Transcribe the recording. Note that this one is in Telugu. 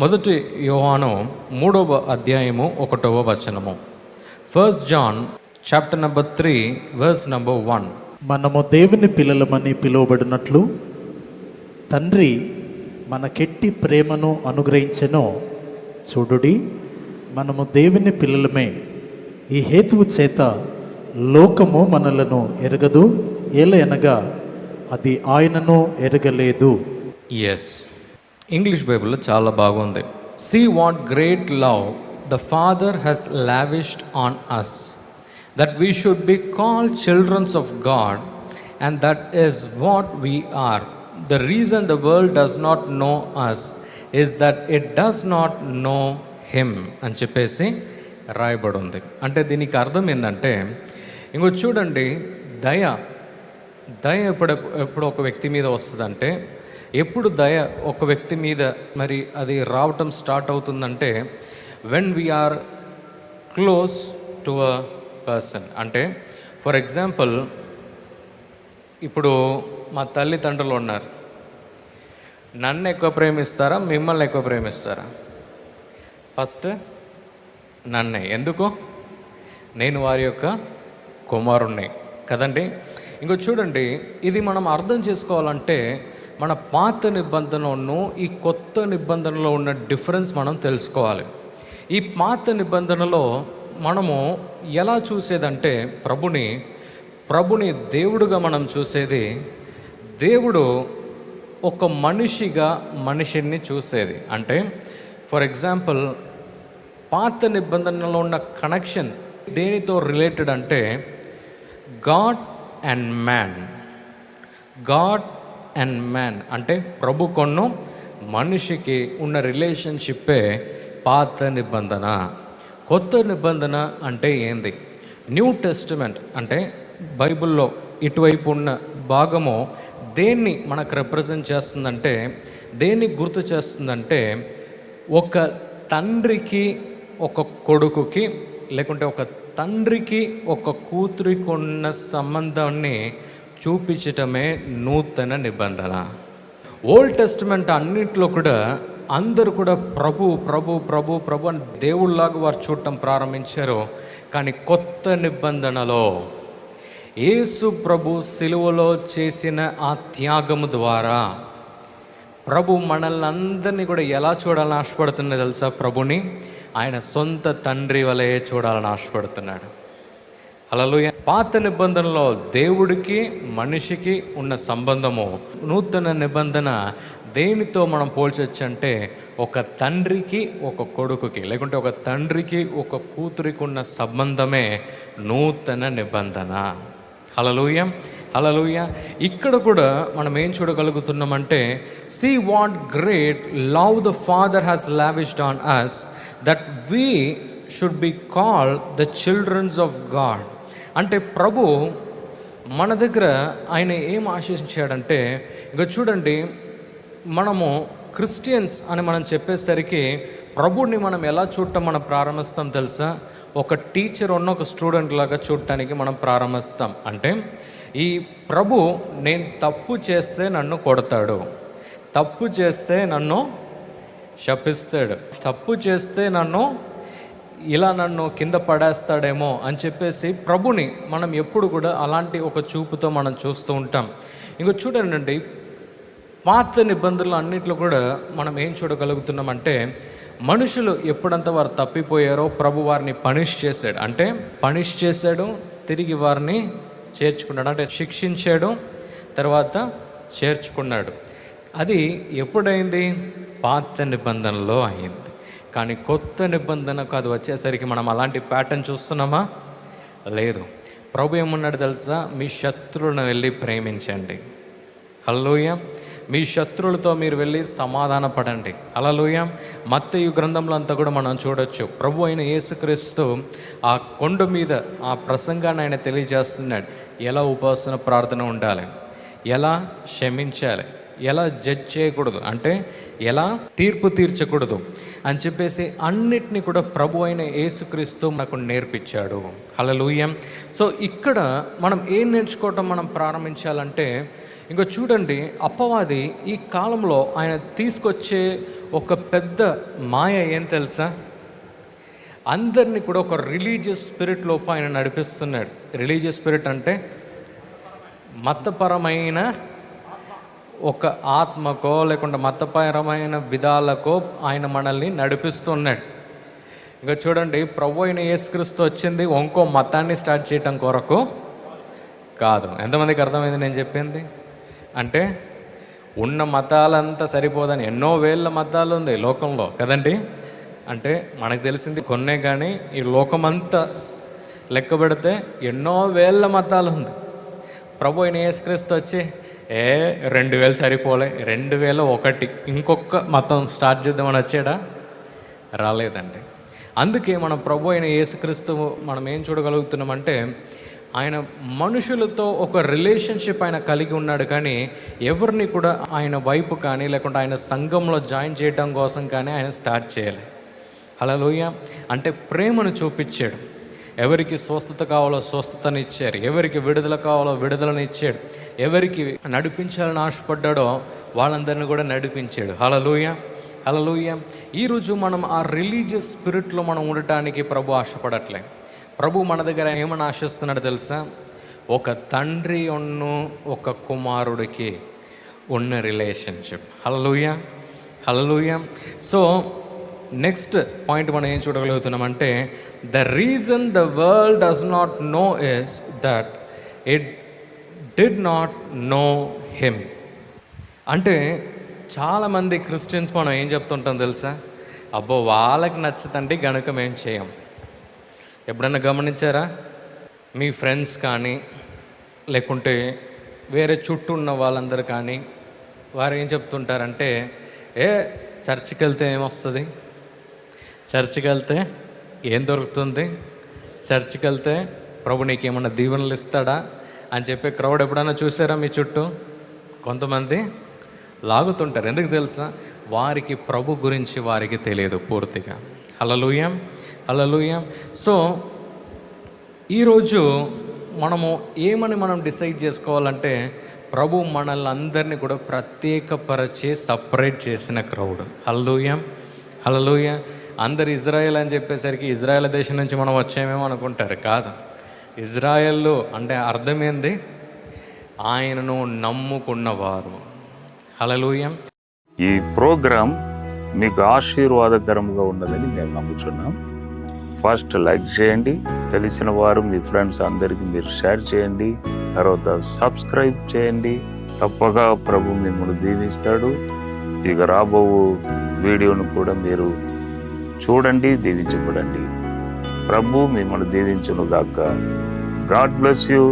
మొదటి యోహాను 3వ అధ్యాయము 1వ వచనము. 1 John chapter number 3 verse number 1. మనము దేవుని పిల్లలమని పిలువబడినట్లు తండ్రి మనకెట్టి ప్రేమను అనుగ్రహించెనో చూడుడి, మనము దేవుని పిల్లలమే. ఈ హేతువు చేత లోకము మనలను ఎరగదు, ఏలయనగా అది ఆయనను ఎరగలేదు. ఎస్, ఇంగ్లీష్ బైబిల్లో చాలా బాగుంది. See what great love the father has lavished on us, that we should be called children's of God, and that is what we are. The reason the world does not know us is that it does not know him అని చెప్పేసి రాయబడి ఉంది. అంటే దీనికి అర్థం ఏంటంటే, ఇంకో చూడండి, దయ ఎప్పుడు ఒక వ్యక్తి మీద వస్తుందంటే, ఎప్పుడు దయ ఒక వ్యక్తి మీద మరి అది రావటం స్టార్ట్ అవుతుందంటే, when we are close to a person. అంటే ఫర్ ఎగ్జాంపుల్, ఇప్పుడు మా తల్లిదండ్రులు ఉన్నారు, నన్ను ఎక్కువ ప్రేమిస్తారా మిమ్మల్ని ఎక్కువ ప్రేమిస్తారా? ఫస్ట్ నన్నే. ఎందుకు? నేను వారి యొక్క కుమారుణ్ణి కదండి. ఇంకో చూడండి, ఇది మనం అర్థం చేసుకోవాలంటే మన పాత నిబంధనను ఈ కొత్త నిబంధనలో ఉన్న డిఫరెన్స్ మనం తెలుసుకోవాలి. ఈ పాత నిబంధనలో మనము ఎలా చూసేదంటే, ప్రభుని దేవుడుగా మనం చూసేది. దేవుడు ఒక మనిషిని చూసేది. అంటే ఫర్ ఎగ్జాంపుల్, పాత నిబంధనలో ఉన్న కనెక్షన్ దేనితో రిలేటెడ్ అంటే గాడ్ అండ్ మ్యాన్. అంటే ప్రభుకొన్ను మనిషికి ఉన్న రిలేషన్షిప్పే పాత నిబంధన. కొత్త నిబంధన అంటే ఏంది? న్యూ టెస్టిమెంట్ అంటే బైబిల్లో ఇటువైపు ఉన్న భాగము దేన్ని మనకు రిప్రజెంట్ చేస్తుందంటే, దేన్ని గుర్తు చేస్తుందంటే, ఒక తండ్రికి ఒక కొడుకుకి, లేకుంటే ఒక తండ్రికి ఒక కూతురికి ఉన్న సంబంధాన్ని చూపించటమే నూతన నిబంధన. ఓల్డ్ టెస్టిమెంట్ అన్నింటిలో కూడా అందరూ కూడా ప్రభు అని దేవుళ్ళలాగా వారు చూడటం ప్రారంభించారు. కానీ కొత్త నిబంధనలో యేసు ప్రభు సిలువలో చేసిన ఆ త్యాగము ద్వారా ప్రభు మనల్ని అందరినీ కూడా ఎలా చూడాలని ఆశపడుతున్నా తెలుసా? ప్రభుని ఆయన సొంత తండ్రి వలె చూడాలని ఆశపడుతున్నాడు. హల్లెలూయా. పాత నిబంధనలో దేవుడికి మనిషికి ఉన్న సంబంధము, నూతన నిబంధన దేనితో మనం పోల్చొచ్చు అంటే, ఒక తండ్రికి ఒక కొడుకుకి, లేకుంటే ఒక తండ్రికి ఒక కూతురికి ఉన్న సంబంధమే నూతన నిబంధన. హల్లెలూయా. ఇక్కడ కూడా మనం ఏం చూడగలుగుతున్నామంటే, see what great love the father has lavished on us, that we should be called the children's of God. అంటే ప్రభు మన దగ్గర ఆయన ఏం ఆశించాడంటే, ఇక చూడండి, మనము క్రిస్టియన్స్ అని మనం చెప్పేసరికి ప్రభుని మనం ఎలా చూడటం మనం ప్రారంభిస్తాం తెలుసా? ఒక టీచర్ ఉన్న ఒక స్టూడెంట్ లాగా చూడటానికి మనం ప్రారంభిస్తాం. అంటే ఈ ప్రభు, నేను తప్పు చేస్తే నన్ను కొడతాడు, తప్పు చేస్తే నన్ను శపిస్తాడు, తప్పు చేస్తే నన్ను కింద పడేస్తాడేమో అని చెప్పేసి ప్రభుని మనం ఎప్పుడు కూడా అలాంటి ఒక చూపుతో మనం చూస్తూ ఉంటాం. ఇంకో చూడండి, పాత నిబంధనలు అన్నింటిలో కూడా మనం ఏం చూడగలుగుతున్నామంటే, మనుషులు ఎప్పుడంతా వారు తప్పిపోయారో ప్రభు వారిని పనిష్ చేశాడు, తిరిగి వారిని చేర్చుకున్నాడు. అంటే శిక్షించాడు, తర్వాత చేర్చుకున్నాడు. అది ఎప్పుడైంది? పాత నిబంధనలో అయింది. కానీ కొత్త నిబంధనకు అది వచ్చేసరికి మనం అలాంటి ప్యాటర్న్ చూస్తున్నామా? లేదు. ప్రభు ఏమన్నాడు తెలుసా? మీ శత్రువులను వెళ్ళి ప్రేమించండి. హల్లెలూయా. మీ శత్రువులతో మీరు వెళ్ళి సమాధాన పడండి. హల్లెలూయా. మత్తయి గ్రంథంలో అంతా కూడా మనం చూడొచ్చు. ప్రభు అయిన యేసుక్రీస్తు ఆ కొండ మీద ఆ ప్రసంగాన్ని ఆయన తెలియజేస్తున్నాడు. ఎలా ఉపాసన ప్రార్థన ఉండాలి, ఎలా క్షమించాలి, ఎలా జడ్జ్ చేయకూడదు, అంటే ఎలా తీర్పు తీర్చకూడదు అని చెప్పేసి అన్నిటినీ కూడా ప్రభు అయిన యేసుక్రీస్తు మనకు నేర్పించాడు. హల్లెలూయా. సో ఇక్కడ మనం ఏం నేర్చుకోవటం మనం ప్రారంభించాలంటే, ఇంకో చూడండి, అపవాది ఈ కాలంలో ఆయన తీసుకొచ్చే ఒక పెద్ద మాయ ఏం తెలుసా? అందరినీ కూడా ఒక రిలీజియస్ స్పిరిట్ లోపు ఆయన నడిపిస్తున్నాడు. రిలీజియస్ స్పిరిట్ అంటే మతపరమైన ఒక ఆత్మకో లేకుంటే మతపరమైన విధాలకో ఆయన మనల్ని నడిపిస్తున్నాడు. ఇంకా చూడండి, ప్రభు అయిన యేసుక్రీస్తు వచ్చింది ఇంకో మతాన్ని స్టార్ట్ చేయటం కొరకు కాదు. ఎంతమందికి అర్థమైంది నేను చెప్పింది? అంటే ఉన్న మతాలంతా సరిపోదని ఎన్నో వేల మతాలు ఉంది లోకంలో కదండి. అంటే మనకు తెలిసింది కొన్నే, కానీ ఈ లోకమంతా లెక్క పెడితే ఎన్నో వేల మతాలు ఉంది. ప్రభు అయిన యేసుక్రీస్తు వచ్చి 2000 సరిపోలే, 2001 ఇంకొక మతం స్టార్ట్ చేద్దామని వచ్చాడా? రాలేదండి. అందుకే మన ప్రభు అయిన యేసుక్రీస్తు మనం ఏం చూడగలుగుతున్నామంటే, ఆయన మనుషులతో ఒక రిలేషన్షిప్ ఆయన కలిగి ఉన్నాడు, కానీ ఎవరిని కూడా ఆయన వైపు కానీ లేకుంటే ఆయన సంఘంలో జాయిన్ చేయడం కోసం కానీ ఆయన స్టార్ట్ చేయాలి. హల్లెలూయా. అంటే ప్రేమను చూపించాడు. ఎవరికి స్వస్థత కావాలో స్వస్థతని ఇచ్చారు, ఎవరికి విడుదల కావాలో విడుదలని ఇచ్చాడు, ఎవరికి నడిపించాలని ఆశపడ్డాడో వాళ్ళందరినీ కూడా నడిపించాడు. హల్లెలూయా. హల్లెలూయా. ఈరోజు మనం ఆ రిలీజియస్ స్పిరిట్లో మనం ఉండటానికి ప్రభు ఆశపడట్లే. ప్రభు మన దగ్గర ఏమని ఆశిస్తున్నాడు తెలుసా? ఒక తండ్రి ఒక కుమారుడికి ఉన్న relationship. Hallelujah. Hallelujah. So next point మనం ఏం చూడగలుగుతున్నామంటే, the reason the world does not know is that it did not know him. అంటే చాలామంది క్రిస్టియన్స్ మనం ఏం చెప్తుంటాం తెలుసా? అబ్బో వాళ్ళకి నచ్చదండి గనుక మేము చేయం. ఎప్పుడన్నా గమనించారా? మీ ఫ్రెండ్స్ కానీ లేకుంటే వేరే చుట్టూ ఉన్న వాళ్ళందరూ కానీ వారు ఏం చెప్తుంటారంటే, చర్చికి వెళ్తే ఏమొస్తుంది, చర్చికి వెళ్తే ఏం దొరుకుతుంది, చర్చికి వెళ్తే ప్రభు నీకేమన్నా దీవెనలు ఇస్తాడా అని చెప్పి క్రౌడ్ ఎప్పుడైనా చూసారా మీ చుట్టూ? కొంతమంది లాగుతుంటారు. ఎందుకు తెలుసా? వారికి ప్రభు గురించి వారికి తెలియదు పూర్తిగా. హల్లెలూయా. హల్లెలూయా. సో ఈరోజు మనము ఏమని మనం డిసైడ్ చేసుకోవాలంటే, ప్రభు మనల్ని అందరినీ కూడా ప్రత్యేకపరిచి సపరేట్ చేసిన క్రౌడ్. హల్లెలూయా. హల్లెలూయా. అందరు ఇజ్రాయెల్ అని చెప్పేసరికి ఇజ్రాయెల్ దేశం నుంచి మనం వచ్చామేమో అనుకుంటారు. కాదు. ఇజ్రాయెల్ అంటే అర్థం ఏంది? ఆయనను నమ్ముకున్నవారు. హల్లెలూయా. ఈ ప్రోగ్రాం మీకు ఆశీర్వాదకరంగా ఉన్నదని మేము నమ్ముచున్నాం. ఫస్ట్ లైక్ చేయండి, తెలిసిన వారు మీ ఫ్రెండ్స్ అందరికీ మీరు షేర్ చేయండి, తర్వాత సబ్స్క్రైబ్ చేయండి. తప్పగా ప్రభు మిమ్మల్ని దీవిస్తాడు. ఇక రాబో వీడియోను కూడా మీరు చూడండి, దీవించబడండి. ప్రభు మిమ్మల్ని దీవించును గాక. God bless you.